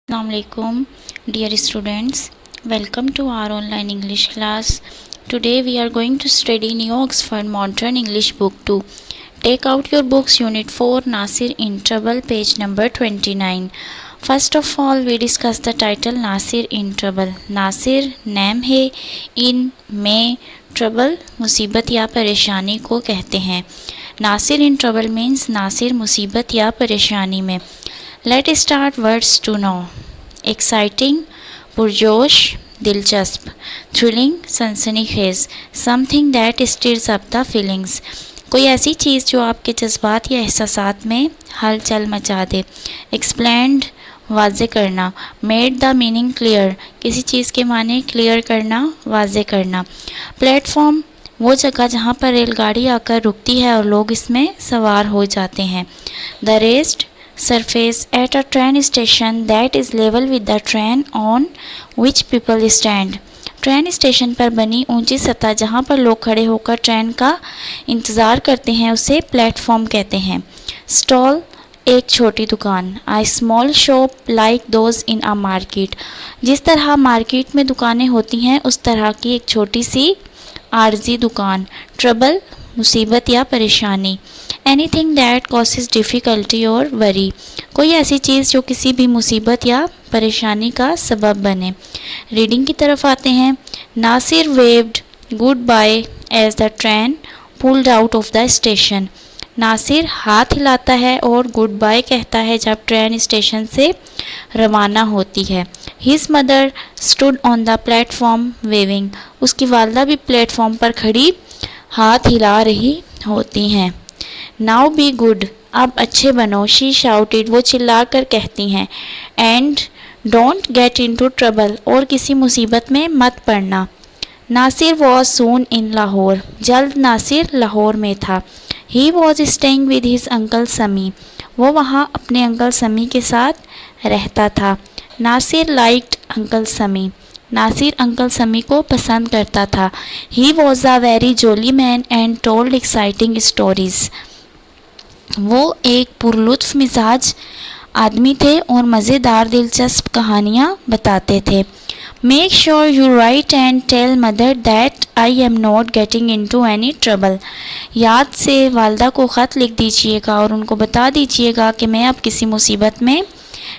Assalamualaikum, dear students. Welcome to our online English class. Today we are going to study New Oxford Modern English Book 2. Take out your books, Unit 4, Nasir in Trouble, page number 29. First of all, we discuss the title Nasir in Trouble. Nasir नाम है, in में trouble मुसीबत या परेशानी को कहते हैं. Nasir in trouble means Nasir मुसीबत या परेशानी में. Let's start words to know. Exciting, पुरजोश, दिलचस्प. Thrilling, सनसनीखेज. Something that stirs up the feelings. कोई ऐसी चीज़ जो आपके जज्बात या एहसासात में हलचल मचा दे. Explained, वाज़े करना. Made the meaning clear, किसी चीज़ के माने क्लियर करना, वाज़े करना. Platform, वो जगह जहाँ पर रेलगाड़ी आकर रुकती है और लोग इसमें सवार हो जाते हैं. The rest, surface at a train station that is level with the train on which people stand. Train station पर बनी ऊंची सतह जहां पर लोग खड़े होकर ट्रेन का इंतज़ार करते हैं उसे प्लेटफॉर्म कहते हैं. स्टॉल, एक छोटी दुकान. A small shop like those in a market. जिस तरह मार्केट में दुकानें होती हैं उस तरह की एक छोटी सी आर्जी दुकान. ट्रबल, मुसीबत या परेशानी. एनीथिंग दैट कॉसेस डिफ़िकल्टी और वरी, कोई ऐसी चीज़ जो किसी भी मुसीबत या परेशानी का सबब बने. रीडिंग की तरफ आते हैं. Nasir waved goodbye as the train pulled out of the station. Nasir हाथ हिलाता है और गुड बाय कहता है जब ट्रेन स्टेशन से रवाना होती है. His mother stood on the platform waving, उसकी वालदा भी प्लेटफॉर्म पर खड़ी हाथ हिला रही होती हैं. नाउ बी गुड, अब अच्छे बनो. शी शाउटेड, वो चिल्लाकर कहती हैं. And don't get into trouble, और किसी मुसीबत में मत पड़ना. नासिर वॉज सून इन लाहौर, जल्द नासिर लाहौर में था. He was staying with his uncle समी, वो वहाँ अपने अंकल समी के साथ रहता था. नासिर लाइक्ड अंकल समी, नासिर अंकल समी को पसंद करता था. He was a very jolly man and told exciting stories, वो एक पुरलुत्फ मिजाज आदमी थे और मज़ेदार दिलचस्प कहानियाँ बताते थे. Make sure you write and tell mother that I am not getting into any trouble, याद से वालदा को ख़त लिख दीजिएगा और उनको बता दीजिएगा कि मैं अब किसी मुसीबत में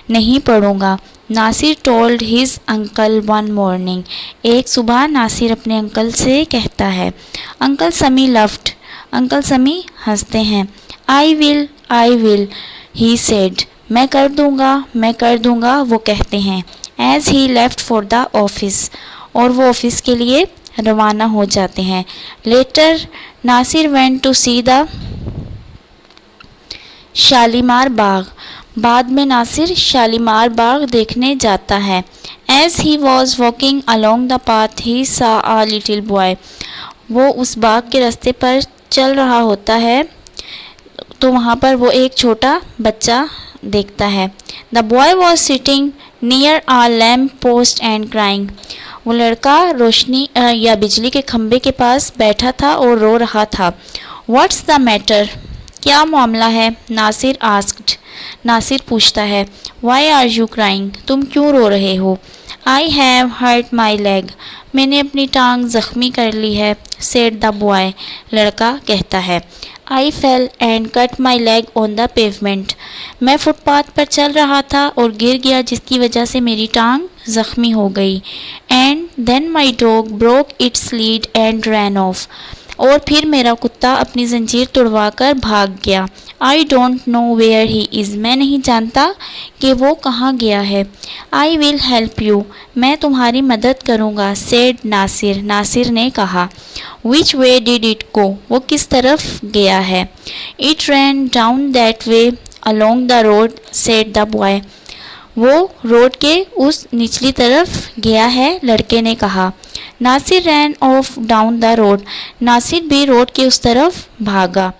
नहीं पड़ूँगा. Nasir told his uncle one morning, एक सुबह नासिर अपने अंकल से कहता है. अंकल समी लफ्ट, अंकल समी हंसते हैं. आई विल ही सेड, मैं कर दूंगा वो कहते हैं. As he left for the office, और वो ऑफिस के लिए रवाना हो जाते हैं. Later Nasir went to see the Shalimar Bagh, बाद में नासिर शालीमार बाग देखने जाता है. As he was walking along the path he saw a little boy, वो उस बाग के रास्ते पर चल रहा होता है तो वहाँ पर वो एक छोटा बच्चा देखता है. The boy was sitting near a lamp post and crying, वो लड़का रोशनी या बिजली के खंभे के पास बैठा था और रो रहा था. व्हाट्स द मैटर, क्या मामला है. नासिर आस्क्ड, नासिर पूछता है. वाई आर यू क्राइंग, तुम क्यों रो रहे हो. I have hurt my leg, मैंने अपनी टांग ज़ख्मी कर ली है. सेड द बॉय, लड़का कहता है. I fell and cut my leg on the pavement, मैं फुटपाथ पर चल रहा था और गिर गया जिसकी वजह से मेरी टांग ज़ख्मी हो गई. And then my dog broke its lead and ran off, और फिर मेरा कुत्ता अपनी जंजीर तोड़वा कर भाग गया. I don't know where he is, मैं नहीं जानता कि वो कहाँ गया है. आई विल हेल्प यू, मैं तुम्हारी मदद करूँगा. सेड नासिर, नासिर ने कहा. विच वे डिड इट गो, वो किस तरफ गया है. It ran down that way along the road, said the boy, वो रोड के उस निचली तरफ गया है, लड़के ने कहा. Nasir ran off down the road, Nasir भी रोड के उस तरफ भागा.